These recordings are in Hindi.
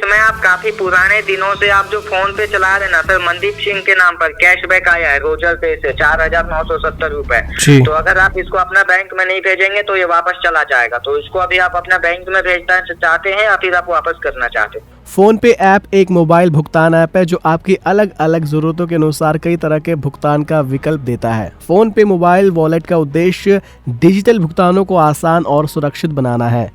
इसमें आप काफी पुराने दिनों से आप जो फोन पे चला रहे ना सर, मनदीप सिंह के नाम पर कैशबैक आया है रोजर पे से 4,970 रुपए। तो अगर आप इसको अपना बैंक में नहीं भेजेंगे तो ये वापस चला जाएगा। तो इसको अभी आप अपना बैंक में भेजना चाहते हैं या फिर आप वापस करना चाहते हैं? फ़ोन पे ऐप एक मोबाइल भुगतान ऐप है जो आपकी अलग अलग ज़रूरतों के अनुसार कई तरह के भुगतान का विकल्प देता है। फ़ोन पे मोबाइल वॉलेट का उद्देश्य डिजिटल भुगतानों को आसान और सुरक्षित बनाना है।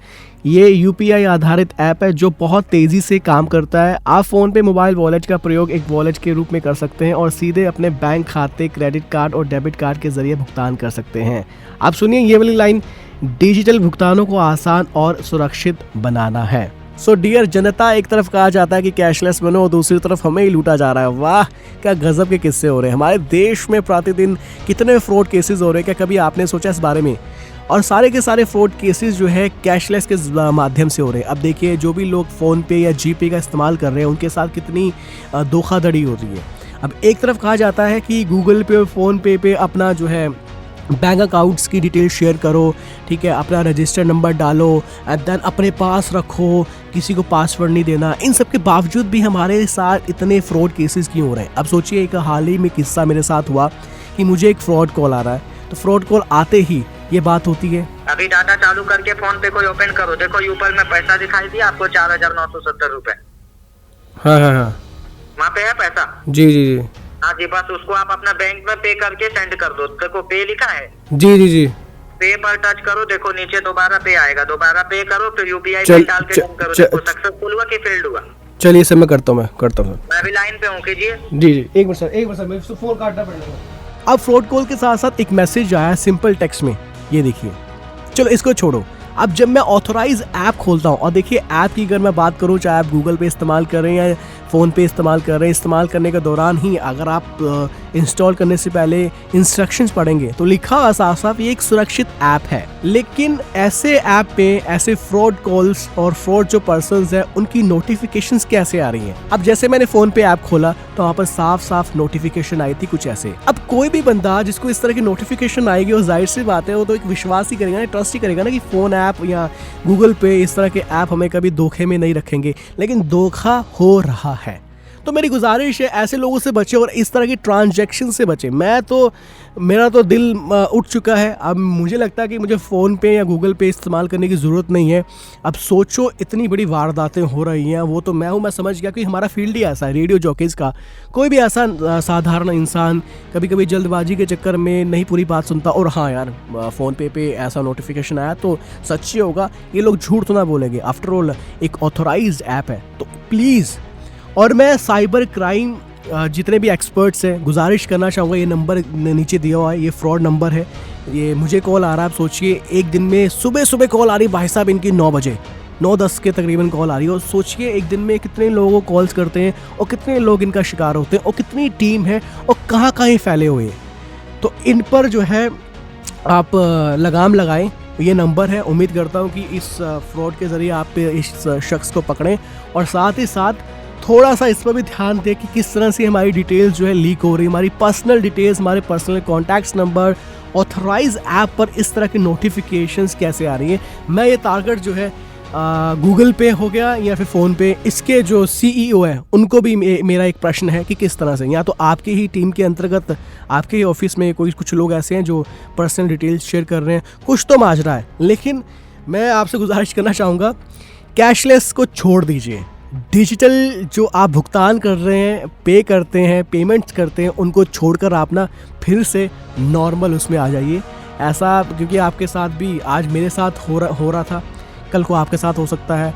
ये यूपीआई आधारित ऐप है जो बहुत तेज़ी से काम करता है। आप फ़ोन पे मोबाइल वॉलेट का प्रयोग एक वॉलेट के रूप में कर सकते हैं और सीधे अपने बैंक खाते, क्रेडिट कार्ड और डेबिट कार्ड के ज़रिए भुगतान कर सकते हैं। आप सुनिए ये वाली लाइन, डिजिटल भुगतानों को आसान और सुरक्षित बनाना है। सो डियर जनता, एक तरफ कहा जाता है कि कैशलेस बनो और दूसरी तरफ हमें ही लूटा जा रहा है। वाह, क्या गजब के किस्से हो रहे हैं। हमारे देश में प्रतिदिन कितने फ्रॉड केसेस हो रहे हैं, क्या कभी आपने सोचा इस बारे में? और सारे के सारे फ्रॉड केसेस जो है कैशलेस के माध्यम से हो रहे हैं। अब देखिए, जो भी लोग फ़ोन पे या जीपे का इस्तेमाल कर रहे हैं उनके साथ कितनी धोखाधड़ी हो रही है। अब एक तरफ कहा जाता है कि गूगल पे और फ़ोन पे अपना जो है बैंक अकाउंट्स की डिटेल शेयर करो, ठीक है, अपना रजिस्टर नंबर डालो एंड देन अपने पास रखो, किसी को पासवर्ड नहीं देना। इन सब के बावजूद भी हमारे साथ इतने फ्रॉड केसेस क्यों हो रहे हैं? अब सोचिए, एक हाल ही में किस्सा मेरे साथ हुआ कि मुझे एक फ्रॉड कॉल आ रहा है, तो फ्रॉड कॉल आते ही ये बात होती है। अभी डाटा चालू करके फोन पे कोई ओपन करो, देखो ऊपर में पैसा दिखाई दिया आपको 4,970 रुपए। हाँ, वहाँ पे है पैसा। जी। हाँ जी, बस उसको आप अपना बैंक में पे करके सेंड कर दो। देखो पे लिखा है। जी। पे पर टच करो, देखो नीचे दोबारा पे आएगा, दोबारा पे करो, फिर यूपीआई पे डाल के डन करो। देखो सक्सेसफुल हुआ कि फेल्ड हुआ? चलिए सर, मैं करता हूँ मैं अभी लाइन पे हूँ, कीजिए। जी। एक मिनट सर, मैं फोन काटना पड़ेगा। अब फ्रॉड कॉल के साथ साथ एक मैसेज आया सिंपल टेक्स्ट में, ये देखिए। चलो इसको छोड़ो, अब जब मैं ऑथोराइज ऐप खोलता हूँ और देखिए ऐप की अगर मैं बात करूँ, चाहे आप गूगल पे इस्तेमाल कर रहे हैं या फ़ोन पे इस्तेमाल कर रहे हैं, इस्तेमाल करने के दौरान ही अगर आप इंस्टॉल करने से पहले इंस्ट्रक्शंस पढ़ेंगे तो लिखा हुआ साफ साफ ये एक सुरक्षित ऐप है। लेकिन ऐसे ऐप पे ऐसे फ्रॉड कॉल्स और फ्रॉड जो पर्सन्स हैं उनकी नोटिफिकेशंस कैसे आ रही हैं? अब जैसे मैंने फ़ोन पे ऐप खोला तो वहाँ पर साफ साफ नोटिफिकेशन आई थी कुछ ऐसे। अब कोई भी बंदा जिसको इस तरह की नोटिफिकेशन आएगी और जाहिर सी बात है वो तो एक विश्वास ही करेगा ना, ट्रस्ट ही करेगा ना कि फ़ोन ऐप या गूगल पे इस तरह के ऐप हमें कभी धोखे में नहीं रखेंगे। लेकिन धोखा हो रहा है। तो मेरी गुजारिश है ऐसे लोगों से बचे और इस तरह की ट्रांजैक्शन से बचे। मेरा तो दिल उठ चुका है। अब मुझे लगता है कि मुझे फ़ोन पे या गूगल पे इस्तेमाल करने की ज़रूरत नहीं है। अब सोचो, इतनी बड़ी वारदातें हो रही हैं, वो तो मैं समझ गया कि हमारा फील्ड ही ऐसा है, रेडियो जॉकीज़ का। कोई भी ऐसा साधारण इंसान कभी कभी जल्दबाजी के चक्कर में नहीं पूरी बात सुनता और हाँ यार, फ़ोन पे ऐसा नोटिफिकेशन आया तो सच्ची होगा, ये लोग झूठ तो ना बोलेंगे। आफ्टर ऑल एक ऑथोराइज्ड ऐप है, तो प्लीज़। और मैं साइबर क्राइम जितने भी एक्सपर्ट्स हैं गुजारिश करना चाहूँगा, ये नंबर नीचे दिया हुआ है, ये फ्रॉड नंबर है। ये मुझे कॉल आ रहा है, आप सोचिए एक दिन में सुबह कॉल आ रही है भाई साहब इनकी 9 बजे, 9:10 के तकरीबन कॉल आ रही है। और सोचिए एक दिन में कितने लोगों को कॉल्स करते हैं और कितने लोग इनका शिकार होते हैं और कितनी टीम है और कहाँ फैले हुए हैं। तो इन पर जो है आप लगाम लगाएं। ये नंबर है, उम्मीद करता हूँ कि इस फ्रॉड के ज़रिए आप इस शख्स को पकड़ें और साथ ही साथ थोड़ा सा इस पर भी ध्यान दें कि किस तरह से हमारी डिटेल्स जो है लीक हो रही है। हमारी पर्सनल डिटेल्स, हमारे personal contacts number authorize app पर इस तरह की नोटिफिकेशंस कैसे आ रही हैं। मैं ये टारगेट जो है गूगल पे हो गया या फिर फ़ोन पे, इसके जो सीईओ है उनको भी मेरा एक प्रश्न है कि किस तरह से, या तो आपकी ही टीम के अंतर्गत आपके ही ऑफिस में कुछ लोग ऐसे हैं जो पर्सनल डिटेल्स शेयर कर रहे हैं, कुछ तो माजरा है। लेकिन मैं आपसे गुजारिश करना चाहूँगा, कैशलेस को छोड़ दीजिए। डिजिटल जो आप भुगतान कर रहे हैं, पे करते हैं, पेमेंट्स करते हैं, उनको छोड़कर आप ना फिर से नॉर्मल उसमें आ जाइए। ऐसा क्योंकि आपके साथ भी आज मेरे साथ हो रहा था, कल को आपके साथ हो सकता है।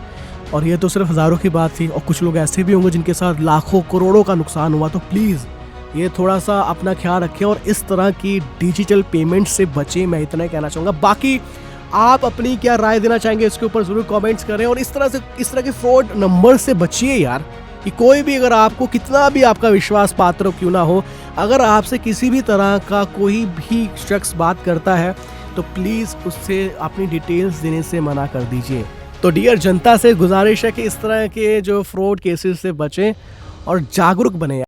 और ये तो सिर्फ हज़ारों की बात थी और कुछ लोग ऐसे भी होंगे जिनके साथ लाखों करोड़ों का नुकसान हुआ। तो प्लीज़ ये थोड़ा सा अपना ख्याल रखें और इस तरह की डिजिटल पेमेंट से बचें। मैं इतना ही कहना चाहूँगा। बाकी आप अपनी क्या राय देना चाहेंगे इसके ऊपर ज़रूर कमेंट्स करें और इस तरह के फ्रॉड नंबर से बचिए यार। कि कोई भी अगर आपको कितना भी आपका विश्वास पात्र क्यों ना हो, अगर आपसे किसी भी तरह का कोई भी शख्स बात करता है तो प्लीज़ उससे अपनी डिटेल्स देने से मना कर दीजिए। तो डियर जनता से गुजारिश है कि इस तरह के जो फ्रॉड केसेस से बचें और जागरूक बने।